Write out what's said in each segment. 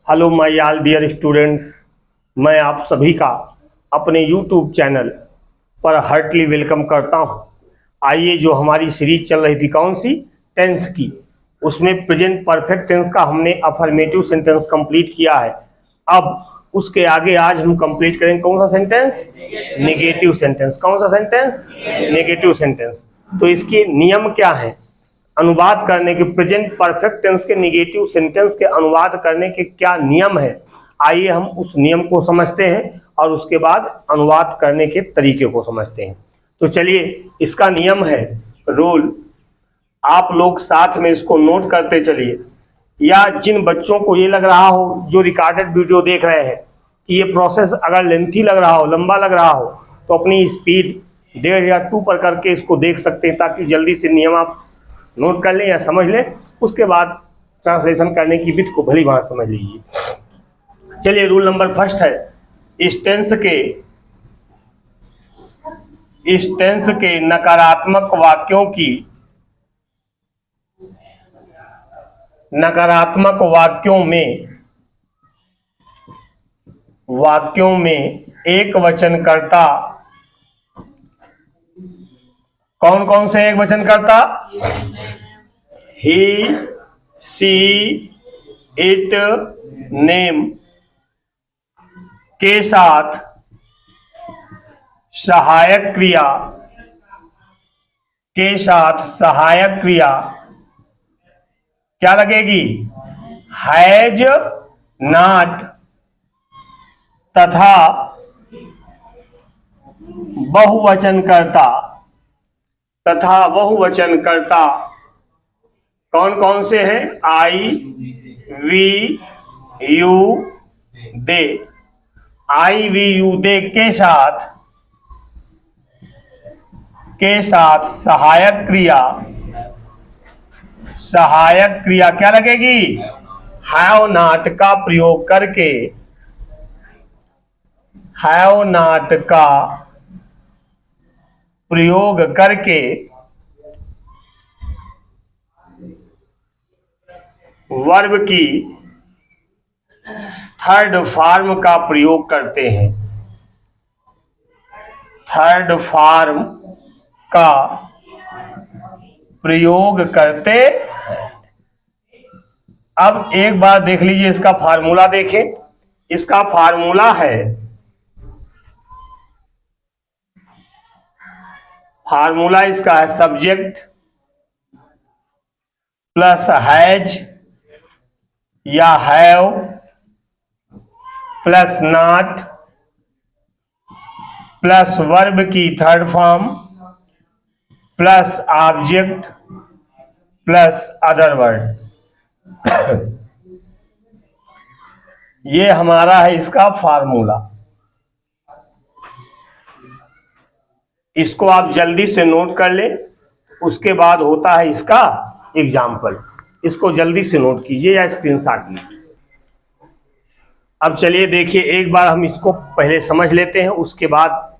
Hello my all dear students, मैं आप सभी का अपने यूट्यूब चैनल पर हार्टली वेलकम करता हूं। आइए, जो हमारी सीरीज चल रही थी कौन सी, टेंस की, उसमें प्रेजेंट परफेक्ट टेंस का हमने अफर्मेटिव सेंटेंस कंप्लीट किया है। अब उसके आगे आज हम कंप्लीट करेंगे कौन सा सेंटेंस, नेगेटिव सेंटेंस। कौन सा सेंटेंस, नेगेटिव सेंटेंस। तो इसके नियम क्या है अनुवाद करने के, प्रेजेंट परफेक्ट टेंस के नेगेटिव सेंटेंस के अनुवाद करने के क्या नियम है, आइए हम उस नियम को समझते हैं और उसके बाद अनुवाद करने के तरीके को समझते हैं। तो चलिए, इसका नियम है, रूल, आप लोग साथ में इसको नोट करते चलिए। या जिन बच्चों को ये लग रहा हो, जो रिकॉर्डेड वीडियो देख रहे हैं, कि ये प्रोसेस अगर लेंथी लग रहा हो, लंबा लग रहा हो, तो अपनी स्पीड 1.5 या 2 पर करके इसको देख सकते हैं, ताकि जल्दी से नियम आप नोट कर लें या समझ लें। उसके बाद ट्रांसलेशन करने की विधि को भली भांति समझ लीजिए। चलिए, रूल नंबर फर्स्ट है, इस टेंस के नकारात्मक वाक्यों में एक वचनकर्ता, कौन कौन से एक वचनकर्ता, ही, सी, इट, नेम के साथ सहायक क्रिया क्या लगेगी, हैज, नॉट तथा बहुवचनकर्ता कौन कौन से हैं, I, we, you, they. I, we, you, they के साथ सहायक क्रिया क्या लगेगी, हैव नॉट का प्रयोग करके वर्ब की थर्ड फॉर्म का प्रयोग करते हैं। अब एक बार देख लीजिए, इसका फार्मूला देखें। इसका फार्मूला है, इसका है सब्जेक्ट प्लस हैज या have plus not plus verb की third form plus object plus other word. ये हमारा है इसका फार्मूला। इसको आप जल्दी से नोट कर लें। उसके बाद होता है इसका एग्जाम्पल। इसको जल्दी से नोट कीजिए या स्क्रीनशॉट लीजिए। अब चलिए देखिए, एक बार हम इसको पहले समझ लेते हैं, उसके बाद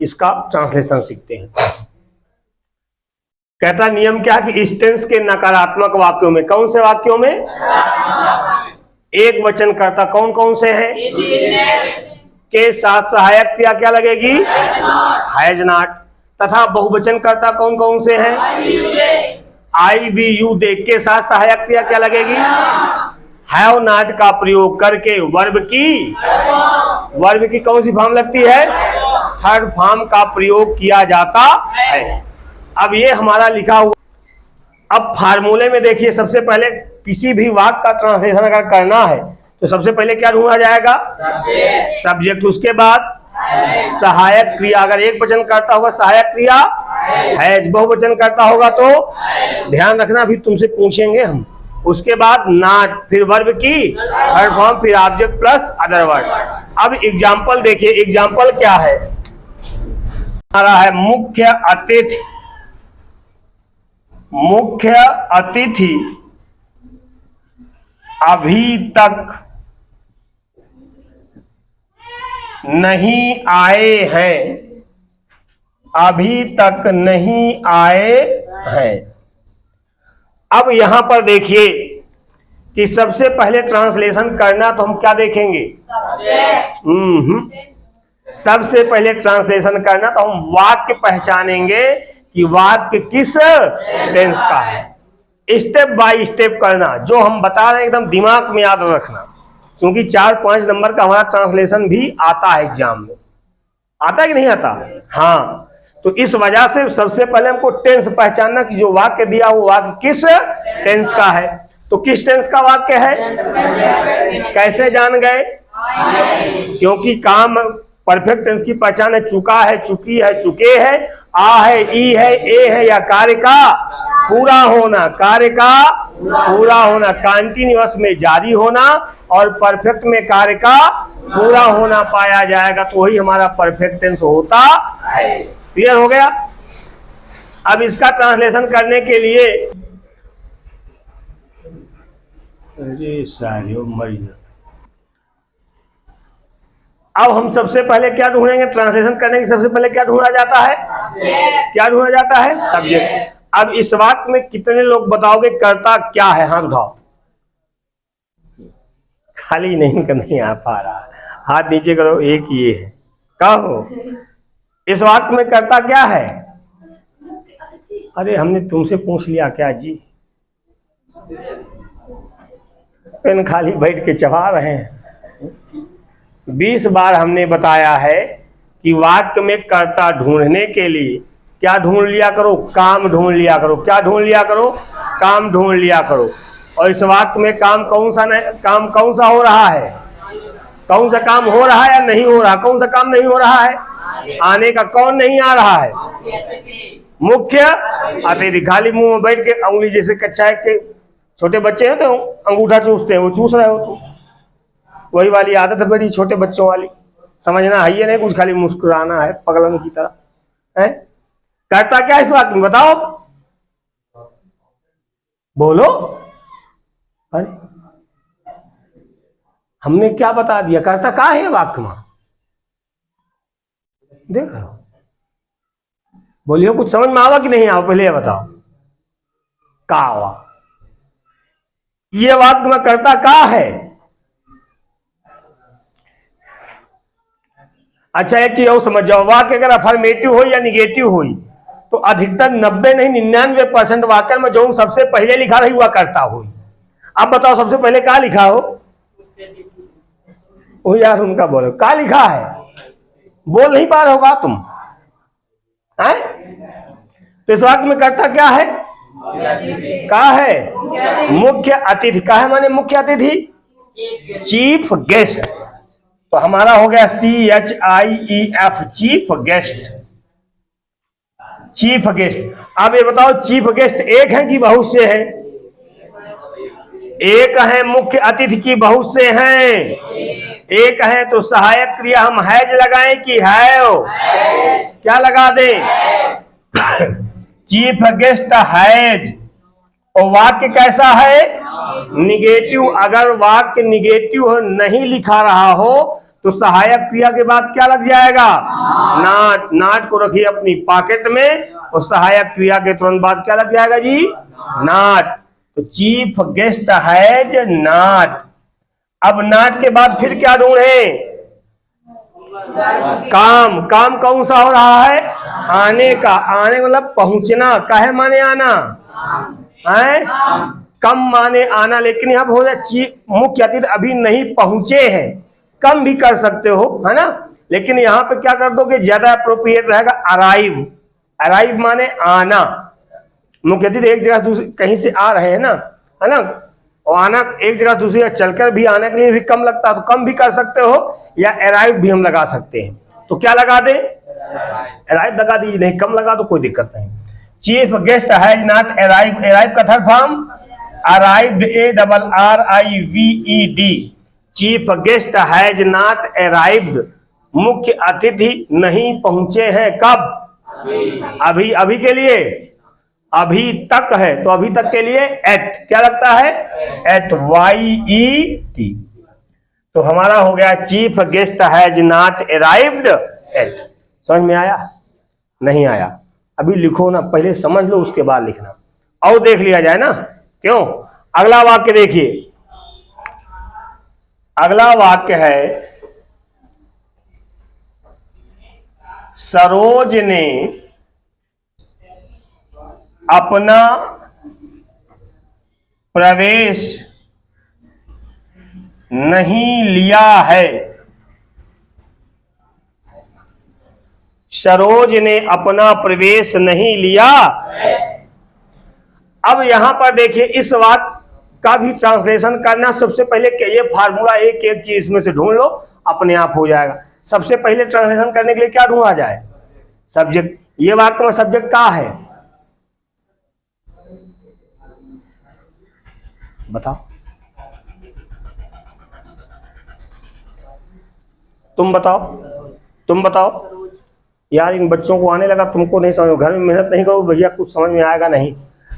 इसका ट्रांसलेशन सीखते हैं। कहता नियम क्या है कि इस टेंस के नकारात्मक वाक्यों में, कौन से वाक्यों में, एक वचनकर्ता कौन कौन से हैं, के साथ सहायक क्रिया क्या लगेगी, हैज नॉट तथा बहुवचनकर्ता कौन कौन से हैं, आई, वी, यू, दे के साथ सहायक क्रिया क्या लगेगी, हैव नॉट का प्रयोग करके वर्ब की कौन सी फॉर्म लगती है, थर्ड फॉर्म का प्रयोग किया जाता है। अब ये हमारा लिखा हुआ। अब फार्मूले में देखिए, सबसे पहले किसी भी वाक्य का ट्रांसलेशन अगर करना है तो सबसे पहले क्या ढूंढा जाएगा, सब्जेक्ट। उसके बाद सहायक क्रिया, अगर एक वचन करता होगा सहायक क्रिया हैज, बहुवचन करता होगा तो ध्यान रखना, भी तुमसे पूछेंगे हम। उसके बाद नॉट, फिर वर्ब की थर्ड फॉर्म, फिर ऑब्जेक्ट प्लस अदर वर्ड। अब एग्जाम्पल देखिए, एग्जाम्पल क्या है हमारा, है मुख्य अतिथि अभी तक नहीं आए हैं। अब यहां पर देखिए कि सबसे पहले ट्रांसलेशन करना तो हम क्या देखेंगे? सबसे पहले ट्रांसलेशन करना तो हम वाक्य पहचानेंगे कि वाक्य किस टेंस का है। स्टेप बाय स्टेप करना, जो हम बता रहे हैं एकदम दिमाग में याद रखना, क्योंकि 4-5 नंबर का हमारा ट्रांसलेशन भी आता है एग्जाम में। आता है कि नहीं आता? हाँ, तो इस वजह से सबसे पहले हमको टेंस पहचानना कि जो वाक्य दिया वो वाक्य किस टेंस का है। तो किस टेंस का वाक्य है? कैसे जान गए? क्योंकि काम परफेक्ट टेंस की पहचान है चुका है, चुकी है, चुके है, आ है, ई है, ए है, या कार्य का पूरा होना, कार्य का पूरा होना, कंटीन्यूअस में जारी होना और परफेक्ट में कार्य का पूरा होना पाया जाएगा, तो वही हमारा परफेक्ट टेंस होता है। क्लियर हो गया? अब इसका ट्रांसलेशन करने के लिए अब हम सबसे पहले क्या ढूंढेंगे? ट्रांसलेशन करने के सबसे पहले क्या ढूंढा जाता है? क्या ढूंढा जाता है? सब्जेक्ट। अब इस वाक्य में कितने लोग बताओगे कर्ता क्या है? हाथ उठाओ। खाली नहीं आ पा रहा, हाथ नीचे करो। एक ये है, कहो इस वाक्य में कर्ता क्या है? अरे हमने तुमसे पूछ लिया क्या जी? पेन खाली बैठ के चबा रहे हैं। 20 बार हमने बताया है कि वाक्य में कर्ता ढूंढने के लिए क्या ढूंढ लिया करो? काम ढूंढ लिया करो। क्या ढूंढ लिया करो? काम ढूंढ लिया करो। और इस वाक्य में काम कौन सा हो रहा है? कौन सा काम हो रहा है या नहीं हो रहा? कौन सा काम नहीं हो रहा है? आने का। कौन नहीं आ रहा है? मुख्य अतिथि। खाली मुंह में बैठ के उंगली, जैसे कच्चा के छोटे बच्चे हैं तो अंगूठा चूसते हैं, वो चूस रहे हो तुम, वही वाली आदत है बड़ी छोटे बच्चों वाली। समझना है ये नहीं कुछ खाली मुस्कुराना है पगलन की तरह है। करता क्या इस वाक्य में? बताओ, बोलो। अरे हमने क्या बता दिया? करता क्या है वाक्य में? देखो, बोलियो कुछ समझ में आवा कि नहीं आवा? पहले ये बताओ का आवा। ये वाक्य में करता का है? अच्छा, एक ही और समझ जाओ, वाक्य अगर अफर्मेटिव हो या निगेटिव हो तो अधिकतर 90 नहीं 99% वाक्य में जो सबसे पहले लिखा रही हुआ करता हो। अब बताओ सबसे पहले क्या लिखा हो? वो यार उनका बोलो, क्या लिखा है? बोल नहीं पा रहे होगा तुम है? तो इस वाक्य में करता क्या है? क्या है? मुख्य अतिथि। का है माने मुख्य अतिथि? Chief guest. तो हमारा हो गया CHIEF, chief guest. Chief guest. अब ये बताओ चीफ गेस्ट एक है कि बहुत से हैं? एक है। मुख्य अतिथि की बहुत से हैं? एक है। तो सहायक क्रिया हम हैज लगाएं कि हैव? क्या लगा दें? Chief guest has. और वाक्य कैसा है? निगेटिव। अगर वाक्य निगेटिव नहीं लिखा रहा हो तो सहायक क्रिया के बाद क्या लग जाएगा? नॉट। नॉट को रखिए अपनी पॉकेट में और सहायक क्रिया के तुरंत बाद क्या लग जाएगा जी? नॉट। तो चीफ गेस्ट हैज नॉट। अब नॉट के बाद फिर क्या ढूंढे? काम। काम कौन सा हो रहा है? आने का। आने मतलब पहुंचना। काहे माने आना है? कम माने आना। लेकिन यहाँ हो जाए मुख्य अतिथि अभी नहीं पहुंचे हैं, कम भी कर सकते हो है ना, लेकिन यहाँ पे क्या कर दोगे? ज्यादा अप्रोप्रिएट रहेगा अराइव। अराइव माने आना। मुख्य अतिथि एक जगह कहीं से आ रहे हैं ना, है ना, और आना एक जगह दूसरी जगह चलकर भी आने के लिए भी कम लगता है, तो कम भी कर सकते हो, या अराइव भी हम लगा सकते हैं। तो क्या लगा दे? अराइव लगा दीजिए, नहीं कम लगा तो कोई दिक्कत नहीं। Chief guest has not arrive. Arrive का third form arrived, ARRIVED। Chief guest has not arrived. मुख्य अतिथि नहीं पहुंचे हैं। कब? अभी। अभी के लिए अभी तक है, तो अभी तक के लिए एट क्या लगता है? Yet, YET। तो हमारा हो गया chief guest has not arrived yet. समझ में आया? नहीं आया? अभी लिखो ना, पहले समझ लो उसके बाद लिखना, और देख लिया जाए ना। क्यों? अगला वाक्य देखिए, अगला वाक्य है, सरोज ने अपना प्रवेश नहीं लिया है। सरोज ने अपना प्रवेश नहीं लिया। अब यहां पर देखिए, इस वाक्य का भी ट्रांसलेशन करना, सबसे पहले ये फार्मूला एक एक चीज इसमें से ढूंढ लो, अपने आप हो जाएगा। सबसे पहले ट्रांसलेशन करने के लिए क्या ढूंढा जाए? सब्जेक्ट। ये वाक्य में सब्जेक्ट क्या है? बताओ, तुम बताओ, तुम बताओ यार। इन बच्चों को आने लगा, तुमको नहीं समझ, घर में मेहनत नहीं करो भैया, कुछ समझ में आएगा नहीं।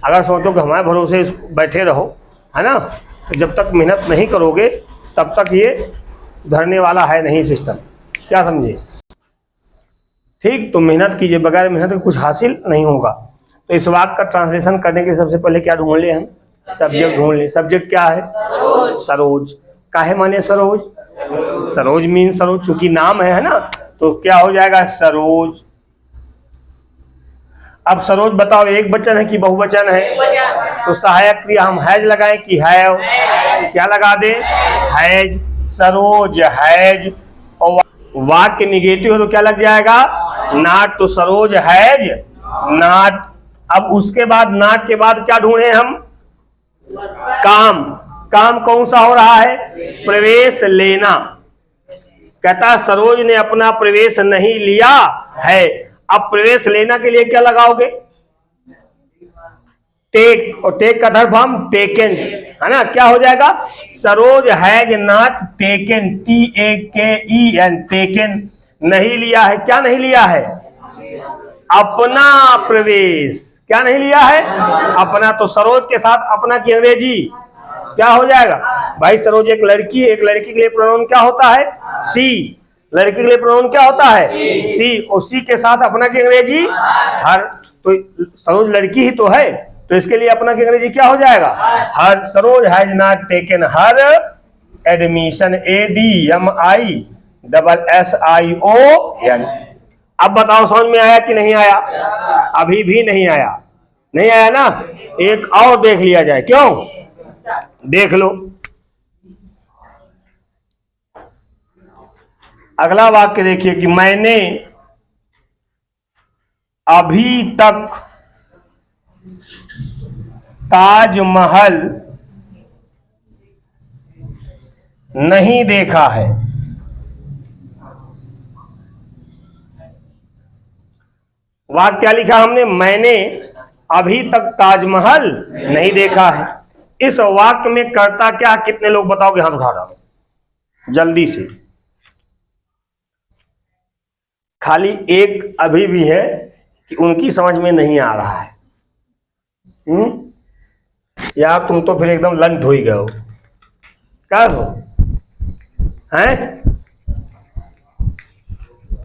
अगर सोचो कि हमारे भरोसे बैठे रहो, है ना, तो जब तक मेहनत नहीं करोगे तब तक ये सुधरने वाला है नहीं सिस्टम। क्या समझे? ठीक, तो मेहनत कीजिए, बगैर मेहनत के कुछ हासिल नहीं होगा। तो इस वाक्य का ट्रांसलेशन करने के सबसे पहले क्या ढूंढ ले हम? सब्जेक्ट ढूंढ ले। सब्जेक्ट क्या है? सरोज। काहे माने सरोज? सरोज मीन सरोज, चूंकि नाम है ना, तो क्या हो जाएगा? सरोज। अब सरोज बताओ, एक वचन है कि बहुवचन है? तो सहायक क्रिया हम हैज लगाएं कि हैव? क्या लगा दे? हैज। सरोज हैज। और वाक्य निगेटिव है तो क्या लग जाएगा? नॉट। तो सरोज हैज नॉट। अब उसके बाद, नॉट के बाद क्या ढूंढे हम? काम। काम कौन सा हो रहा है? प्रवेश लेना। कहता सरोज ने अपना प्रवेश नहीं लिया है। अब प्रवेश लेना के लिए क्या लगाओगे? टेक। और टेक का धर्म हम टेकन, है ना। क्या हो जाएगा? Saroj has not taken, TAKEN, taken. नहीं लिया है। क्या नहीं लिया है? अपना प्रवेश। क्या नहीं लिया है? अपना। तो सरोज के साथ अपना की अंग्रेजी क्या हो जाएगा? भाई सरोज एक लड़की है, एक लड़की के लिए प्रोनाउन क्या होता है? सी। लड़की के लिए प्रोनाउन क्या होता है? सी। और सी के साथ अपना की अंग्रेजी हर। तो सरोज लड़की ही तो है, तो इसके लिए अपना की अंग्रेजी क्या हो जाएगा? Her. Saroj has not taken her admission, ADMISSION। अब बताओ समझ में आया कि नहीं आया? अभी भी नहीं आया। नहीं आया ना? एक और देख लिया जाए। क्यों? देख लो। अगला वाक्य देखिए कि मैंने अभी तक ताजमहल नहीं देखा है। वाक्य क्या लिखा हमने? मैंने अभी तक ताजमहल नहीं देखा है। इस वाक्य में कर्ता क्या? कितने लोग बताओगे? हाथ उठा रहा जल्दी से। खाली एक अभी भी है कि उनकी समझ में नहीं आ रहा है। यार तुम तो फिर एकदम लंट हो ही गए हो। क्या हो? हैं?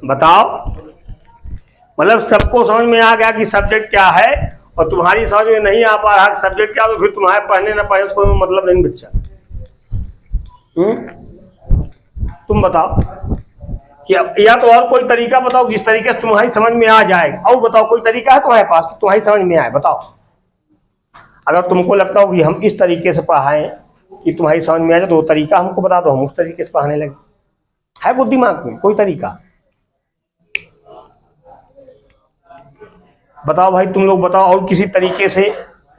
बताओ। मतलब सबको समझ में आ गया कि सब्जेक्ट क्या है, और तुम्हारी समझ में नहीं आ पा रहा सब्जेक्ट क्या, तो फिर तुम्हारे पढ़ने ना पढ़े उसको मतलब नहीं बच्चा। तुम बताओ कि या तो और कोई तरीका बताओ जिस तरीके से तुम्हारी समझ में आ जाए। और बताओ कोई तरीका है तुम्हारे पास तुम्हारी समझ में आए? बताओ। अगर तुमको लगता हो कि हम इस तरीके से पढ़ाएं कि तुम्हारी समझ में आ जाए, तो वो तरीका हमको बता दो, हम उस तरीके से पढ़ाने लगे। है वो दिमाग में कोई तरीका? बताओ भाई, तुम लोग बताओ। और किसी तरीके से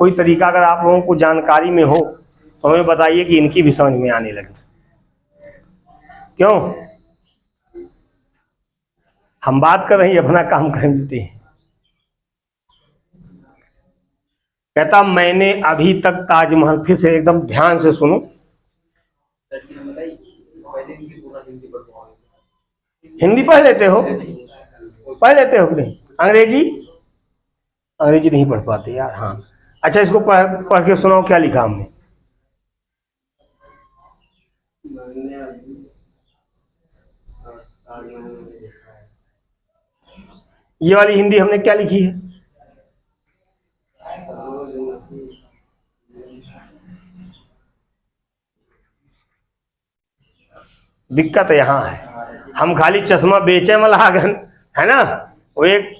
कोई तरीका अगर आप लोगों को जानकारी में हो तो हमें बताइए कि इनकी भी समझ में आने लगे। क्यों? हम बात कर रहे हैं, अपना काम कर देते हैं। कहता मैंने अभी तक ताजमहल, फिर से एकदम ध्यान से सुनो। हिंदी पढ़ लेते हो? पढ़ लेते हो कि नहीं? अंग्रेजी? अंग्रेजी नहीं पढ़ पाते यार। हाँ, अच्छा इसको पढ़ के सुनाओ, क्या लिखा हमने? ये वाली हिंदी हमने क्या लिखी है? दिक्कत यहाँ है, हम खाली चश्मा बेचे वाला आगन है ना। वो एक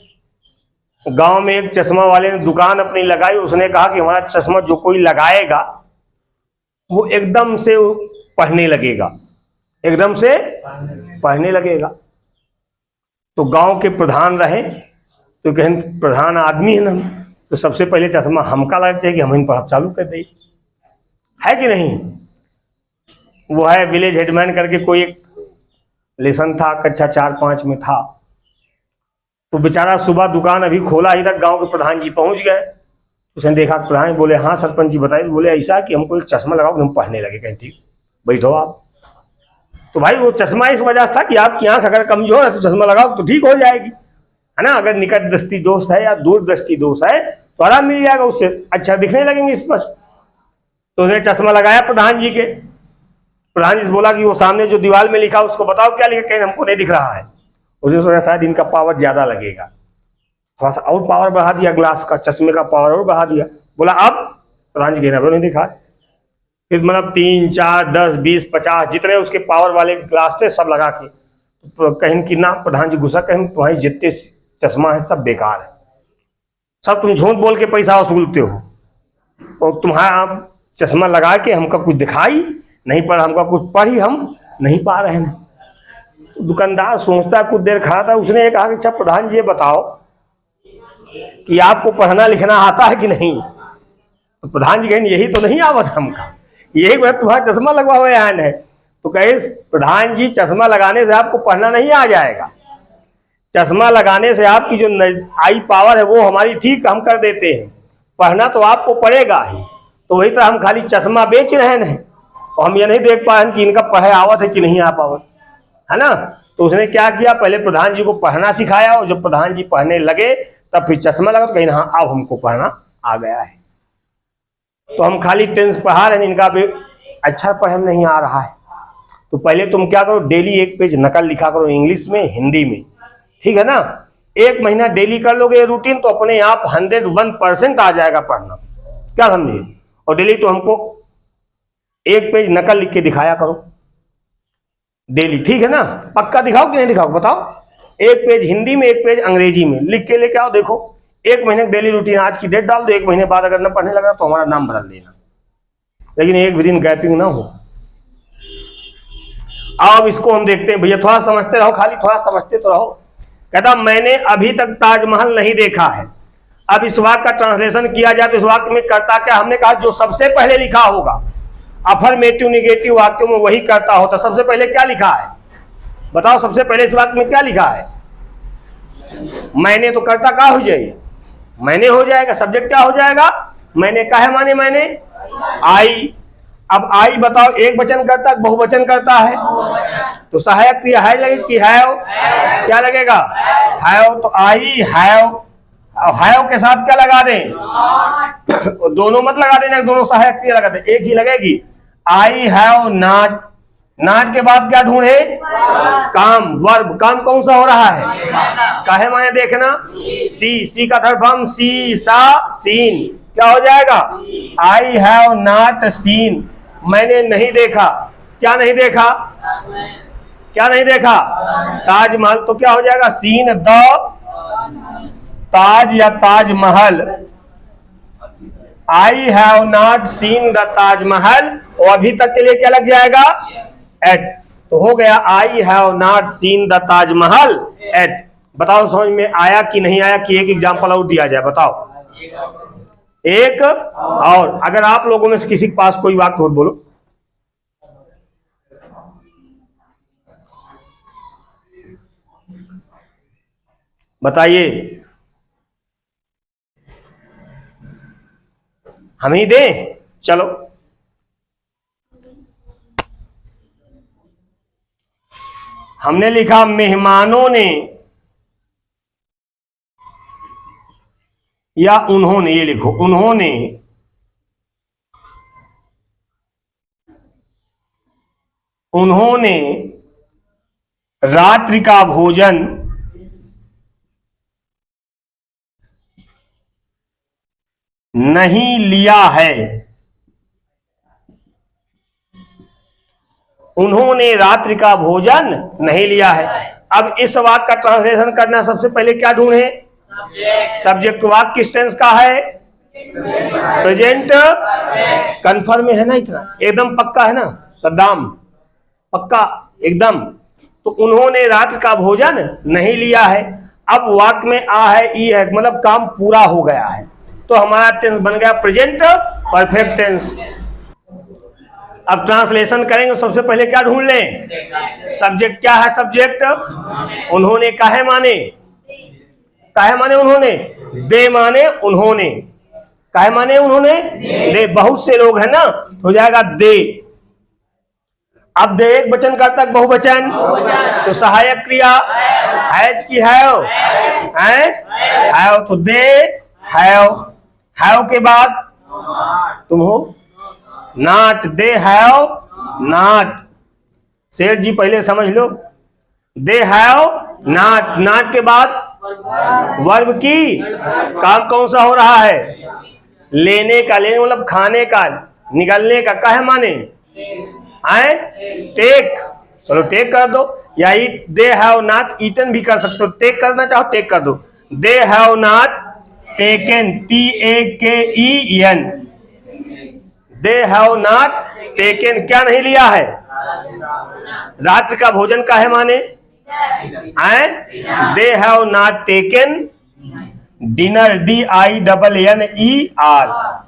गांव में एक चश्मा वाले ने दुकान अपनी लगाई, उसने कहा कि हमारा चश्मा जो कोई लगाएगा वो एकदम से पढ़ने लगेगा, एकदम से पढ़ने लगेगा। तो गांव के प्रधान रहे, तो कहें प्रधान आदमी है ना, तो सबसे पहले चश्मा हमका लगना चाहिए कि हम इन पढ़ा चालू कर दें, है कि नहीं। वो है विलेज हेडमैन करके कोई एक लेसन था, कक्षा 4-5 में था। तो बेचारा सुबह दुकान अभी खोला ही तक गांव के प्रधान जी पहुंच गए। उसने देखा, प्रधान बोले हाँ सरपंच जी बताइए। बोले ऐसा कि हमको एक चश्मा लगाओ कि हम पढ़ने लगे। कहें ठीक, बैठो आप। तो भाई वो चश्मा इस वजह से था कि आपकी आंख अगर कमजोर है तो चश्मा लगाओ तो ठीक हो जाएगी, है ना। अगर निकट दृष्टि दोष है या दूर दृष्टि दोष है तो आराम मिल जाएगा, उससे अच्छा दिखने लगेंगे स्पष्ट। तो उसने चश्मा लगाया प्रधान जी के। प्रधान जी से बोला कि वो सामने जो दीवार में लिखा उसको बताओ क्या लिखा। कहीं हमको नहीं दिख रहा है। उसने सोचा शायद इनका पावर ज्यादा लगेगा, थोड़ा सा और पावर बढ़ा दिया, ग्लास का चश्मे का पावर और बढ़ा दिया। बोला अब प्रधान जी कहना नहीं दिखा। फिर मतलब 3, 4, 10, 20, 50 जितने उसके पावर वाले ग्लास थे सब लगा के तो कहीं कि ना, प्रधान जी गुस्सा, कहीं तुम्हारी जितने चश्मा है सब बेकार है, सब तुम झूठ बोल के पैसा वसूलते हो, और तुम्हारा चश्मा लगा के हमका कुछ दिखाई नहीं पड़, हमका कुछ पढ़ ही हम नहीं पा रहे हैं। तो दुकानदार सोचता कुछ देर खड़ा था, उसने ये कहा कि अच्छा प्रधान जी ये बताओ कि आपको पढ़ना लिखना आता है कि नहीं। तो प्रधान जी कहें यही तो नहीं आवत हमका, यही वह तुम्हारा चश्मा लगवा हुए आन है। तो कहे प्रधान जी चश्मा लगाने से आपको पढ़ना नहीं आ जाएगा, चश्मा लगाने से आपकी जो आई पावर है वो हमारी ठीक हम कर देते हैं, पढ़ना तो आपको पड़ेगा ही। तो वही तरह हम खाली चश्मा बेच रहे हैं और हम ये नहीं देख पा रहे कि इनका पढ़े आवत है कि नहीं आ पावत, है ना। तो उसने क्या किया, पहले प्रधान जी को पढ़ना सिखाया, और जब प्रधान जी पढ़ने लगे तब फिर चश्मा लगा तो कहीं हाँ अब हमको पढ़ना आ गया है। तो हम खाली टेंस पढ़ा रहे हैं, इनका भी अच्छा पढ़े नहीं आ रहा है। तो पहले तुम क्या करो, डेली एक पेज नकल लिखा करो, इंग्लिश में हिंदी में, ठीक है ना। 1 महीना डेली कर लोगे ये रूटीन तो अपने आप 101% आ जाएगा पढ़ना, क्या समझे। और डेली तो हमको 1 पेज नकल लिख के दिखाया करो डेली, ठीक है ना। पक्का दिखाओ कि नहीं दिखाओ बताओ। 1 पेज हिंदी में 1 पेज अंग्रेजी में लिख के लेके आओ। देखो 1 महीने डेली रूटीन, आज की डेट डाल दो, 1 महीने बाद अगर न पढ़ने लगा तो हमारा नाम बदल देना, लेकिन एक भी दिन गैपिंग ना हो। अब इसको हम देखते हैं, भैया थोड़ा समझते रहो, खाली थोड़ा समझते तो रहो। कहता मैंने अभी तक ताजमहल नहीं देखा है। अब इस वाक्य का ट्रांसलेशन किया जाए तो इस वाक्य में करता क्या, हमने कहा जो सबसे पहले लिखा होगा अफर्मेटिव निगेटिव वाक्यों में वही करता होता। सबसे पहले क्या लिखा है बताओ, सबसे पहले इस वाक्य में क्या लिखा है। मैंने तो करता क्या हो जाएगा, मैंने हो जाएगा। सब्जेक्ट क्या हो जाएगा, मैंने का है माने मैंने आई। अब आई बताओ एक वचन करता बहुवचन करता है, तो सहायक क्रिया है लगे कि हैव, क्या लगेगा हैव। तो आई हैव, हैव के साथ क्या लगा दें दोनों मत लगा देना, दोनों सहायक क्रिया लगा दें, एक ही लगेगी। आई हैव नॉट, नॉट के बाद क्या ढूंढे काम, वर्ब। काम कौन सा हो रहा है, काहे माने देखना, सी, सी का थर्ड फॉर्म सी सा सीन, क्या हो जाएगा आई हैव नॉट सीन, मैंने नहीं देखा। क्या नहीं देखा, क्या नहीं देखा ताजमहल, तो क्या हो जाएगा सीन द ताज या ताजमहल। आई have not seen the Taj Mahal, और अभी तक के लिए क्या लग जाएगा एट। तो हो गया I have not seen the Taj Mahal yet. बताओ समझ में आया कि नहीं आया, कि एक एग्जांपल और दिया जाए बताओ। एक और, अगर आप लोगों में से किसी के पास कोई वाक्य हो बोलो। बताइए, हम ही दें, चलो। हमने लिखा मेहमानों ने या उन्होंने, ये लिखो उन्होंने उन्होंने रात्रि का भोजन नहीं लिया है। उन्होंने रात्रि का भोजन नहीं लिया है। अब इस वाक्य का ट्रांसलेशन करना, सबसे पहले क्या ढूंढे? सब्जेक्ट। वाक्य किस टेंस का है? प्रेजेंट। कंफर्म है ना? इतना एकदम पक्का है ना? सद्दाम पक्का एकदम। तो उन्होंने रात्रि का भोजन नहीं लिया है। अब वाक्य में आ है, ई है, मतलब काम पूरा हो गया है। तो हमारा टेंस बन गया प्रेजेंट परफेक्ट टेंस। अब ट्रांसलेशन करेंगे, सबसे पहले क्या ढूंढ लें? सब्जेक्ट। क्या है सब्जेक्ट? उन्होंने। काहे माने? काहे माने उन्होंने? दे माने उन्होंने। काहे माने उन्होंने? दे। बहुत से लोग हैं ना, हो जाएगा दे। अब दे एक वचन करता बहुवचन, तो सहायक क्रिया हैज की हैव, हैव तो दे हैव। हैव के बाद तुम हो नॉट, दे हैव नॉट। सेठ जी पहले समझ लो, दे हैव नॉट। नॉट के बाद वर्ब की काम कौन सा हो रहा है? लेने का। लेने मतलब खाने का, निगलने का। काहे माने? आए टेक। चलो टेक कर दो, या ईट। दे हैव नॉट ईटन भी कर सकते हो। टेक करना चाहो टेक कर दो। दे have not taken, TAKEN। They have not taken, क्या नहीं लिया है? रात्रि का भोजन। का है माने? दे have not taken dinner, DINNER।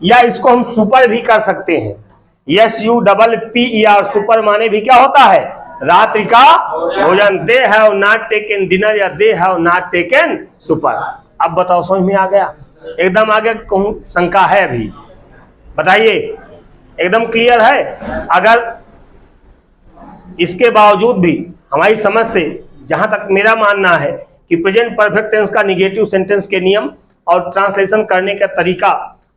या इसको हम सुपर भी कर सकते हैं, SUPPER। सुपर माने भी क्या होता है? रात्रि का भोजन। They have not taken dinner या they have not taken supper. अब बताओ समझ में आ गया? एकदम आगे कहूं शंका है अभी? बताइए, एकदम क्लियर है? अगर इसके बावजूद भी हमारी समझ से, जहां तक मेरा मानना है कि प्रेजेंट परफेक्ट टेंस का निगेटिव सेंटेंस के नियम और ट्रांसलेशन करने का तरीका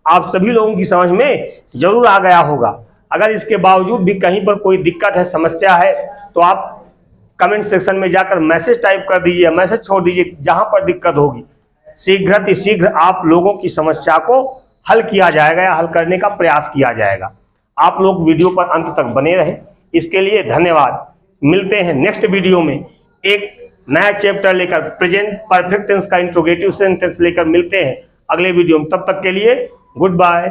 आप सभी लोगों की समझ में जरूर आ गया होगा। अगर इसके बावजूद भी कहीं पर कोई दिक्कत है, समस्या है, तो आप कमेंट सेक्शन में जाकर मैसेज टाइप कर दीजिए, मैसेज छोड़ दीजिए। जहां पर दिक्कत होगी शीघ्र आप लोगों की समस्या को हल किया जाएगा या हल करने का प्रयास किया जाएगा। आप लोग वीडियो पर अंत तक बने रहे, इसके लिए धन्यवाद। मिलते हैं नेक्स्ट वीडियो में एक नया चैप्टर लेकर, प्रेजेंट परफेक्ट टेंस का इंट्रोगेटिव सेंटेंस लेकर मिलते हैं अगले वीडियो में। तब तक के लिए गुड बाय।